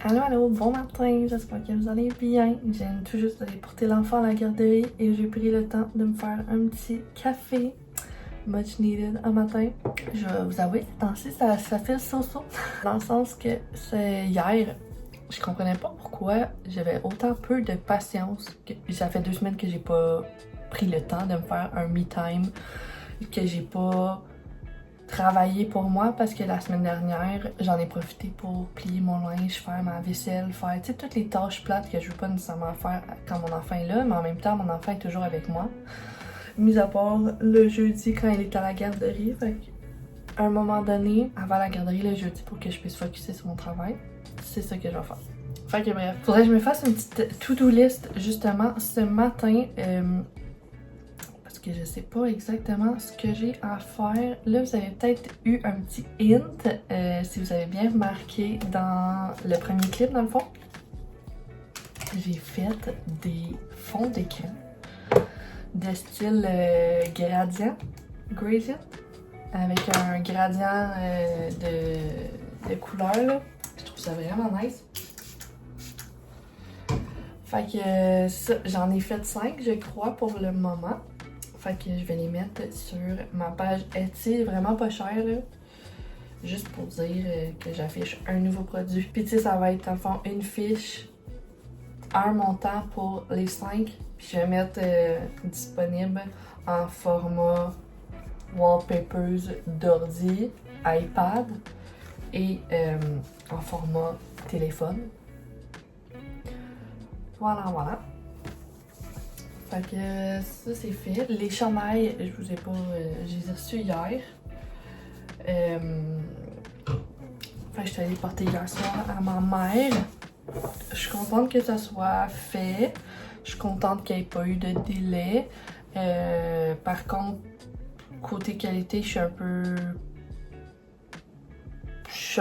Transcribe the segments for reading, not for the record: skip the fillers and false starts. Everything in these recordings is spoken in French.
Allô, allô, bon matin, j'espère que vous allez bien. Je viens tout juste d'aller porter l'enfant à la garderie et j'ai pris le temps de me faire un petit café. Much needed un matin. Je vais vous avouer, ces temps-ci, ça fait so-so. Dans le sens que c'est hier, je comprenais pas pourquoi j'avais autant peu de patience. Ça fait 2 semaines que j'ai pas pris le temps de me faire un me time, que j'ai pas travailler pour moi parce que la semaine dernière, j'en ai profité pour plier mon linge, faire ma vaisselle, faire toutes les tâches plates que je veux pas nécessairement faire quand mon enfant est là, mais en même temps, mon enfant est toujours avec moi. Mis à part le jeudi quand il est à la garderie, fait qu'à un moment donné, avant la garderie le jeudi pour que je puisse focusser sur mon travail, c'est ça que je vais faire. Fait que bref, faudrait que je me fasse une petite to-do list justement ce matin. Que je sais pas exactement ce que j'ai à faire. Là, vous avez peut-être eu un petit hint, si vous avez bien remarqué dans le premier clip, dans le fond. J'ai fait des fonds d'écran de style gradient, avec un gradient de couleur, là. Je trouve ça vraiment nice. Fait que ça, j'en ai fait 5, je crois, pour le moment. Fait que je vais les mettre sur ma page Etsy, vraiment pas cher là. Juste pour dire que j'affiche un nouveau produit. Puis tu sais, ça va être en fond une fiche, un montant pour les 5. Puis je vais mettre disponible en format wallpapers d'ordi, iPad et en format téléphone. Voilà. Fait que ça c'est fait. Les chandails, je vous ai pas. Je les ai reçus hier. Fait que je suis allée porter hier soir à ma mère. Je suis contente que ça soit fait. Je suis contente qu'il n'y ait pas eu de délai. Par contre, côté qualité, je suis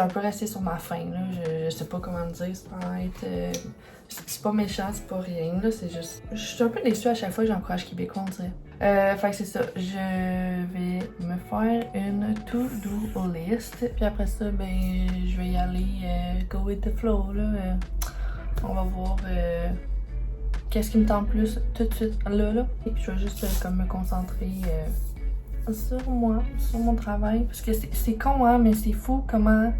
un peu restée sur ma faim, là. Je sais pas comment me dire, c'est pas méchant, c'est pas rien, là, c'est juste... Je suis un peu déçue à chaque fois que j'encourage québécois, on dirait. Fait que c'est ça, je vais me faire une to-do list, puis après ça, ben, je vais y aller go with the flow, là. On va voir qu'est-ce qui me tente plus tout de suite, là. Et puis je vais juste comme me concentrer... sur moi, sur mon travail. Parce que c'est con, hein, mais c'est fou comment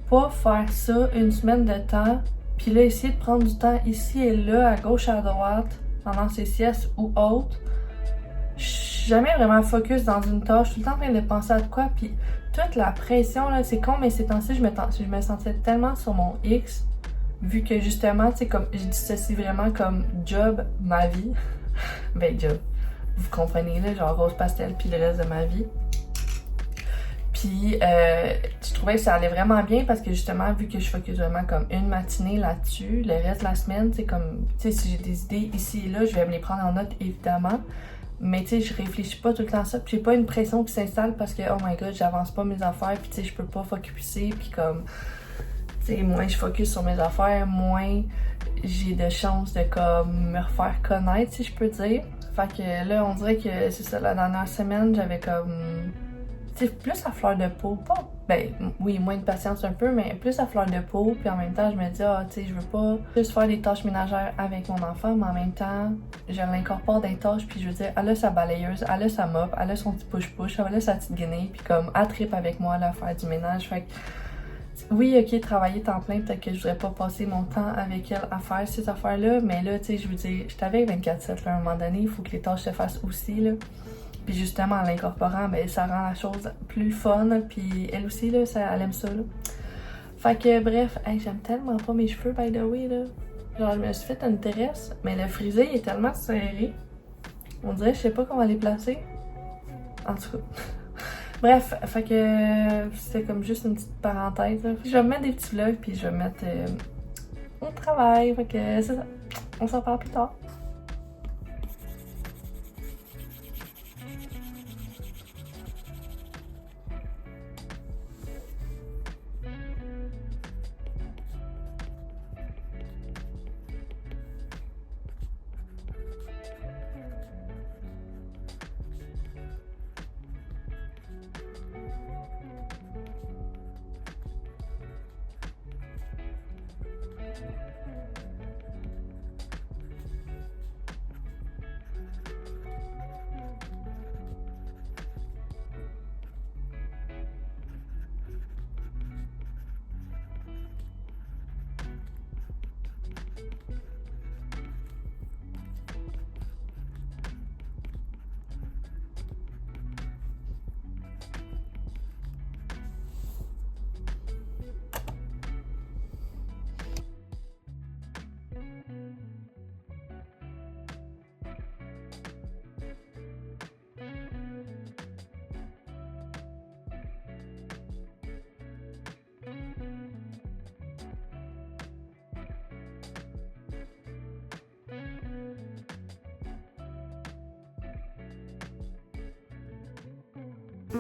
pas faire ça une semaine de temps, puis là, essayer de prendre du temps ici et là, à gauche, à droite, pendant ses siestes ou autres. Je suis jamais vraiment focus dans une tâche, tout le temps en train de penser à de quoi, puis toute la pression, là, c'est con, mais ces temps-ci, je me sentais tellement sur mon X, vu que justement, tu sais, comme je dissocie vraiment comme job, ma vie. Ben, job. Vous comprenez, là, genre rose pastel puis le reste de ma vie. Puis, je trouvais que ça allait vraiment bien parce que justement, vu que je focus vraiment comme une matinée là-dessus, le reste de la semaine, tu sais, comme, tu sais, si j'ai des idées ici et là, je vais me les prendre en note, évidemment. Mais tu sais, je réfléchis pas tout le temps à ça. Puis j'ai pas une pression qui s'installe parce que, oh my god, j'avance pas mes affaires, puis tu sais, je peux pas focuser, puis comme, tu sais, moins je focus sur mes affaires, moins j'ai de chances de comme me refaire connaître, si je peux dire. Fait que là, on dirait que c'est ça, la dernière semaine, j'avais comme, tu sais, plus à fleur de peau, pas, ben oui, moins de patience un peu, mais plus à fleur de peau, puis en même temps, je me dis, ah, tu sais, je veux pas juste faire des tâches ménagères avec mon enfant, mais en même temps, je l'incorpore des tâches, puis je veux dire, elle a sa balayeuse, elle a sa mop, elle a son petit push-push, elle a sa petite guinée, puis comme, elle trippe avec moi, là, à faire du ménage, fait que, oui, ok, travailler temps plein, peut-être que je voudrais pas passer mon temps avec elle à faire ces affaires-là, mais là, tu sais, je veux dire, je t'avais 24/7, là, à un moment donné, il faut que les tâches se fassent aussi, là. Puis justement, en l'incorporant, ben, ça rend la chose plus fun, puis elle aussi, là, elle aime ça, là. Fait que, bref, hey, j'aime tellement pas mes cheveux, by the way, là. Genre, je me suis fait une tresse, mais le frisé il est tellement serré, on dirait, je sais pas comment les placer. En tout cas... Bref, fait que c'était comme juste une petite parenthèse. Là. Je vais me mettre des petits vlogs puis je vais me mettre au travail. Fait que c'est ça. On s'en parle plus tard.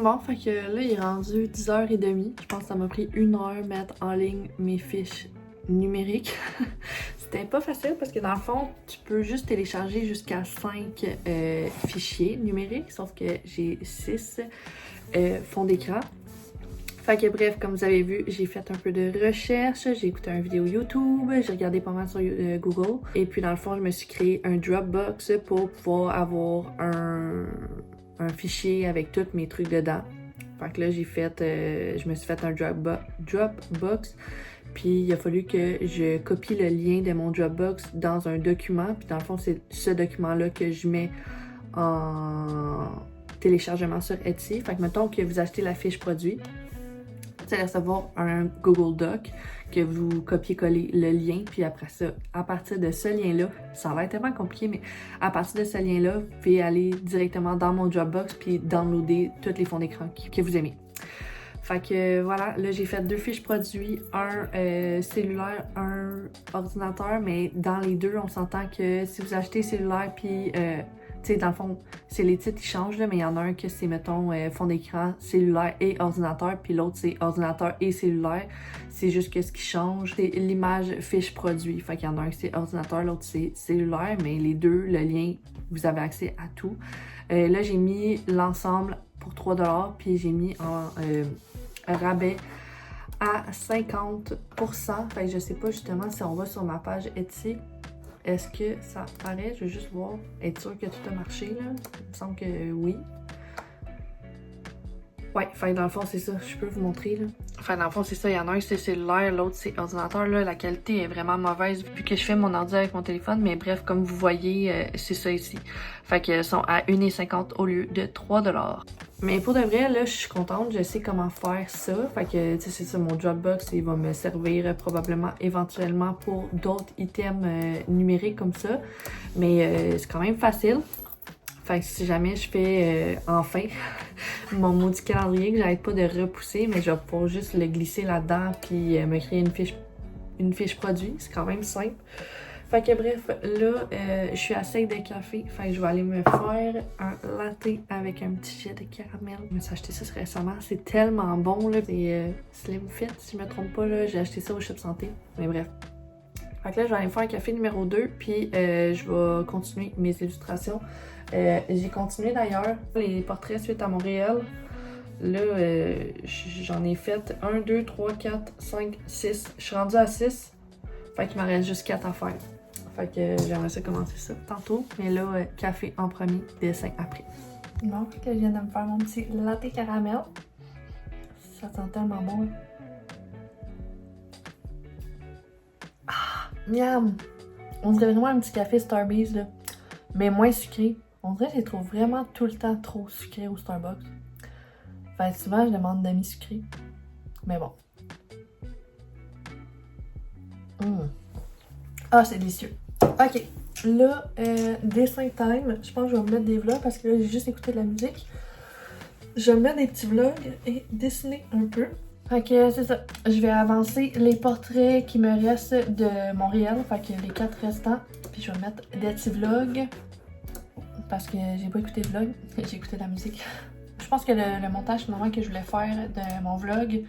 Bon, fait que là, il est rendu 10h30. Je pense que ça m'a pris 1 heure mettre en ligne mes fiches numériques. C'était pas facile parce que dans le fond, tu peux juste télécharger jusqu'à 5 fichiers numériques, sauf que j'ai 6 fonds d'écran. Fait que bref, comme vous avez vu, j'ai fait un peu de recherche, j'ai écouté une vidéo YouTube, j'ai regardé pas mal sur Google. Et puis dans le fond, je me suis créé un Dropbox pour pouvoir avoir un fichier avec tous mes trucs dedans. Fait que là, je me suis fait un Dropbox. Puis il a fallu que je copie le lien de mon Dropbox dans un document. Puis dans le fond, c'est ce document-là que je mets en téléchargement sur Etsy. Fait que mettons que vous achetez la fiche produit, vous allez recevoir un Google Doc que vous copiez-collez le lien, puis après ça, à partir de ce lien-là, ça va être tellement compliqué, mais à partir de ce lien-là, vous pouvez aller directement dans mon Dropbox puis downloader tous les fonds d'écran que vous aimez. Fait que voilà, là j'ai fait 2 fiches produits, un cellulaire, un ordinateur, mais dans les deux, on s'entend que si vous achetez cellulaire puis tu sais, dans le fond, c'est les titres qui changent, là, mais il y en a un que c'est, mettons, fond d'écran, cellulaire et ordinateur, puis l'autre, c'est ordinateur et cellulaire. C'est juste que ce qui change, c'est l'image fiche produit. Fait qu'il y en a un qui c'est ordinateur, l'autre c'est cellulaire, mais les deux, le lien, vous avez accès à tout. Là, j'ai mis l'ensemble pour 3$, puis j'ai mis en rabais à 50%. Fait que je sais pas justement si on va sur ma page Etsy. Est-ce que ça paraît? Je vais juste voir, être sûre que tout a marché, là. Il me semble que oui. Ouais, fait dans le fond, c'est ça. Je peux vous montrer, là. Fait dans le fond, c'est ça. Il y en a un, c'est cellulaire, l'autre, c'est ordinateur, là. La qualité est vraiment mauvaise vu que je fais mon ordi avec mon téléphone. Mais bref, comme vous voyez, c'est ça ici. Fait qu'ils sont à 1,50$ au lieu de 3$. Mais pour de vrai, là, je suis contente. Je sais comment faire ça. Fait que, tu sais, c'est ça, mon Dropbox, il va me servir probablement éventuellement pour d'autres items numériques comme ça. Mais c'est quand même facile. Fait que si jamais je fais enfin mon maudit calendrier que j'arrête pas de repousser, mais je vais pouvoir juste le glisser là-dedans puis me créer une fiche produit. C'est quand même simple. Fait que bref, là, je suis à sec de café. Fait que je vais aller me faire un latte avec un petit jet de caramel. Je me suis acheté ça récemment. C'est tellement bon, là. C'est Slim Fit, si je me trompe pas, là. J'ai acheté ça au Shop Santé. Mais bref. Fait que là, je vais aller me faire un café numéro 2. Puis je vais continuer mes illustrations. J'ai continué d'ailleurs les portraits suite à mon réel. Là, j'en ai fait 1, 2, 3, 4, 5, 6. Je suis rendue à 6. Fait qu'il m'en reste juste 4 à faire. Fait que j'aimerais ça commencer ça tantôt. Mais là, café en premier, dessin après. Bon, fait que je viens de me faire mon petit latte caramel. Ça sent tellement bon. Hein? Ah, miam! On dirait vraiment un petit café Starbucks, là. Mais moins sucré. On dirait que je les trouve vraiment tout le temps trop sucrés au Starbucks. Fait que souvent, je demande demi-sucré. Mais bon. Ah, c'est délicieux. Ok. Là, dessin time. Je pense que je vais me mettre des vlogs parce que là, j'ai juste écouté de la musique. Je vais me mettre des petits vlogs et dessiner un peu. Fait que c'est ça. Je vais avancer les portraits qui me restent de mon réel. Fait que les 4 restants. Puis je vais mettre des petits vlogs. Parce que j'ai pas écouté le vlog. J'ai écouté de la musique. Je pense que le montage finalement que je voulais faire de mon vlog,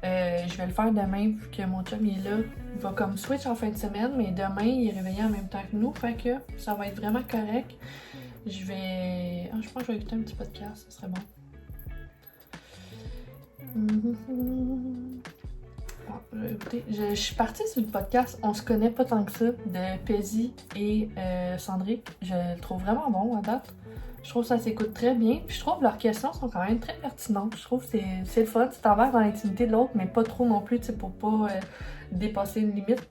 je vais le faire demain vu que mon chum il est là. Il va comme switch en fin de semaine, mais demain il est réveillé en même temps que nous. Fait que ça va être vraiment correct. Je vais... je pense que je vais écouter un petit podcast, ça serait bon. Écoutez, je suis partie sur le podcast On se connaît pas tant que ça de Pezzy et Cendric. Je le trouve vraiment bon à date. Je trouve que ça s'écoute très bien. Puis je trouve que leurs questions sont quand même très pertinentes. Je trouve que c'est le fun. Tu t'envers dans l'intimité de l'autre, mais pas trop non plus, tu sais, pour pas dépasser une limite.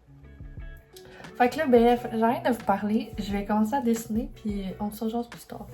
Fait que là, bref, j'arrête de vous parler. Je vais commencer à dessiner, puis on se rejoint plus tard.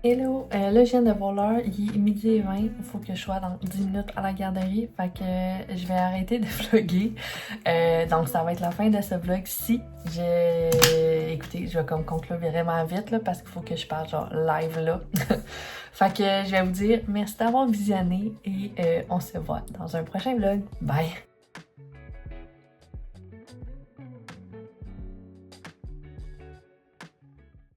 Hello, là je viens de voir l'heure, il est 12h20, il faut que je sois dans 10 minutes à la garderie, fait que je vais arrêter de vlogger. Donc ça va être la fin de ce vlog-ci. Écoutez, je vais comme conclure vraiment vite là, parce qu'il faut que je parte genre live là. Fait que je vais vous dire merci d'avoir visionné et on se voit dans un prochain vlog. Bye!